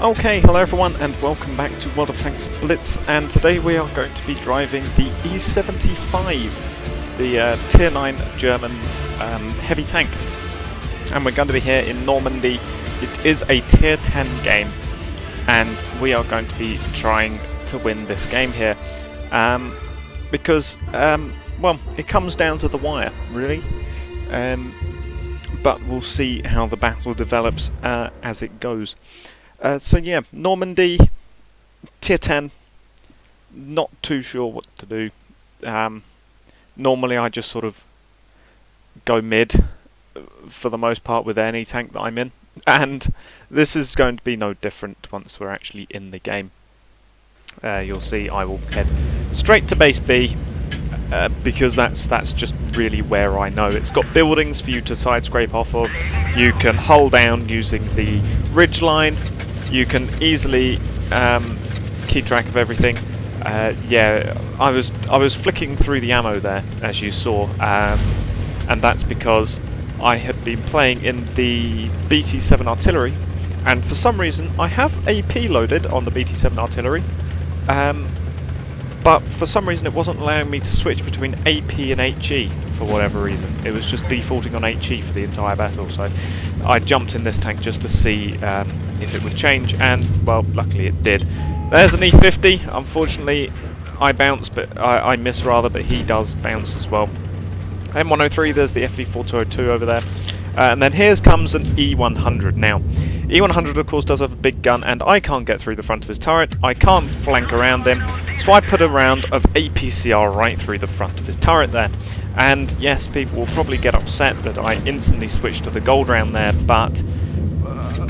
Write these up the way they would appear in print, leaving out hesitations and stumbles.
Okay, hello everyone and welcome back to World of Tanks Blitz, and today we are going to be driving the E75, the Tier 9 German heavy tank. And we're going to be here in Normandy. It is a Tier 10 game and we are going to be trying to win this game here because, well, it comes down to the wire, really. But we'll see how the battle develops as it goes. So yeah, Normandy, Tier 10, not too sure what to do. Normally I just sort of go mid for the most part with any tank that I'm in, and this is going to be no different once we're actually in the game. You'll see I will head straight to base B, because that's just really where I know. It's got buildings for you to side scrape off of. You can hold down using the ridge line. You can easily keep track of everything. Yeah, I was flicking through the ammo there, as you saw, and that's because I had been playing in the BT7 artillery, and for some reason I have AP loaded on the BT7 artillery, but for some reason it wasn't allowing me to switch between AP and HE for whatever reason. It was just defaulting on HE for the entire battle, so I jumped in this tank just to see if it would change, and well, luckily it did. There's an E50. Unfortunately I bounce, but I miss rather, but he does bounce as well. M103, there's the FV4202 over there. And then here comes an E100 now. E100 of course does have a big gun, and I can't get through the front of his turret. I can't flank around him, so I put a round of APCR right through the front of his turret there. And yes, people will probably get upset that I instantly switched to the gold round there, but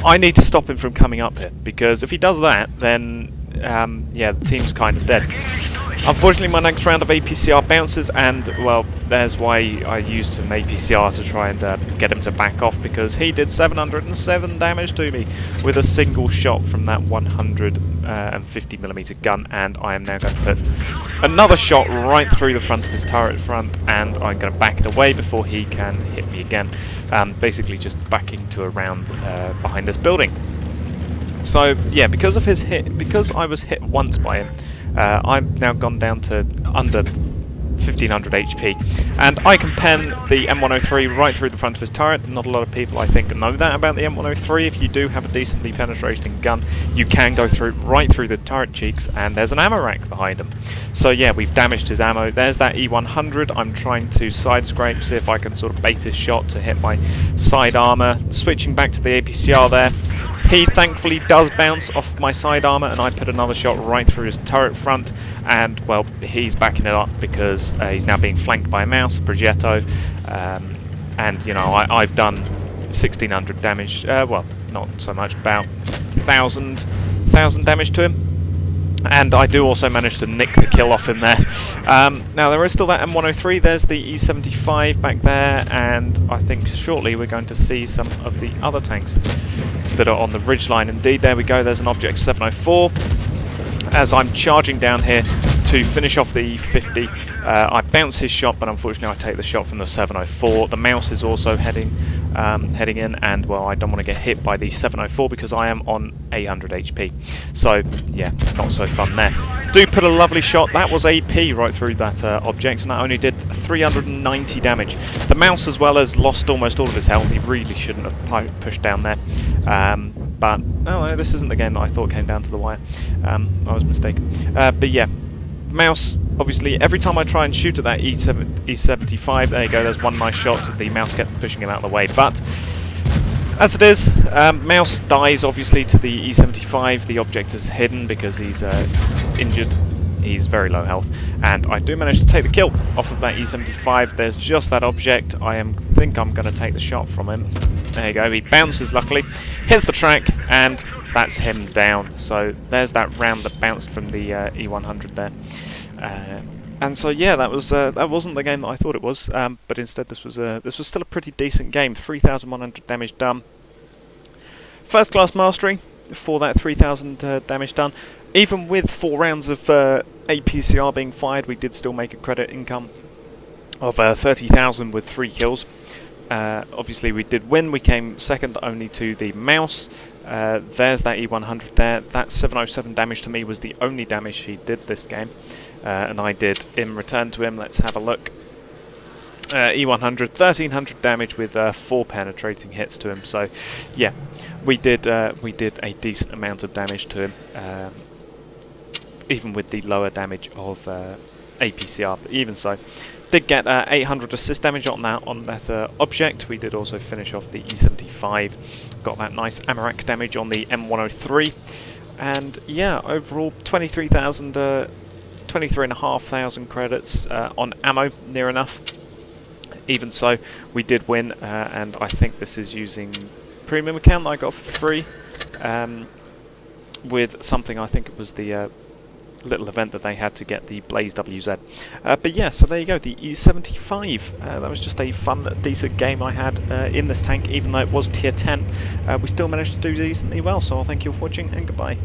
I need to stop him from coming up here, because if he does that, then yeah, the team's kind of dead. Unfortunately, my next round of APCR bounces, and well, there's why I used an APCR to try and get him to back off, because he did 707 damage to me with a single shot from that 150mm gun, and I am now going to put another shot right through the front of his turret front, and I'm going to back it away before he can hit me again. Basically just backing to a round behind this building. So yeah, because of his hit, because I was hit once by him, I'm now gone down to under 1500 HP, and I can pen the M103 right through the front of his turret. Not a lot of people, I think, know that about the M103. If you do have a decently penetrating gun, you can go through right through the turret cheeks, and there's an ammo rack behind him. So yeah, we've damaged his ammo. There's that E100. I'm trying to side scrape, see if I can sort of bait his shot to hit my side armor. Switching back to the APCR there. He thankfully does bounce off my side armor, and I put another shot right through his turret front, and well, he's backing it up because he's now being flanked by a mouse, a Progetto, and you know, I've done 1600 damage, well, not so much, about 1000 damage to him. And I do also manage to nick the kill off him there. Now there is still that M103, there's the E75 back there, and I think shortly we're going to see some of the other tanks that are on the ridgeline. Indeed, there we go, there's an Object 704. As I'm charging down here to finish off the E50, I bounce his shot, but unfortunately I take the shot from the 704. The mouse is also heading in, and well, I don't want to get hit by the 704 because I am on 800 HP. So yeah, not so fun there. Do put a lovely shot. That was AP right through that object, and that only did 390 damage. The mouse as well has lost almost all of his health. He really shouldn't have pushed down there. But oh, no, this isn't the game that I thought came down to the wire. I was mistaken. But yeah, mouse, obviously, every time I try and shoot at that E75, there you go, there's one nice shot. The mouse kept pushing him out of the way. But as it is, mouse dies obviously to the E75. The object is hidden because he's injured. He's very low health, and I do manage to take the kill off of that E75. There's just that object. I think I'm going to take the shot from him. There you go, he bounces luckily, hits the track, and that's him down. So there's that round that bounced from the E100 there. And so yeah, that wasn't the game that I thought it was, but instead this was still a pretty decent game. 3,100 damage done. First class mastery for that 3,000 damage done. Even with 4 rounds of APCR being fired, we did still make a credit income of 30,000 with 3 kills. Obviously we did win. We came second only to the mouse, There's that E100 there. That 707 damage to me was the only damage he did this game, and I did in return to him. Let's have a look. E100, 1300 damage with 4 penetrating hits to him. So, yeah, we did a decent amount of damage to him, even with the lower damage of APCR. But even so, did get 800 assist damage on that object. We did also finish off the E75. Got that nice Amarak damage on the M103, and yeah, overall 23,500 credits on ammo, near enough. Even so, we did win, and I think this is using premium account that I got for free, with something, I think it was the little event that they had to get the Blaze WZ. But yeah, so there you go, the E75. That was just a fun, decent game I had in this tank. Even though it was tier 10, we still managed to do decently well, so I'll thank you for watching, and goodbye.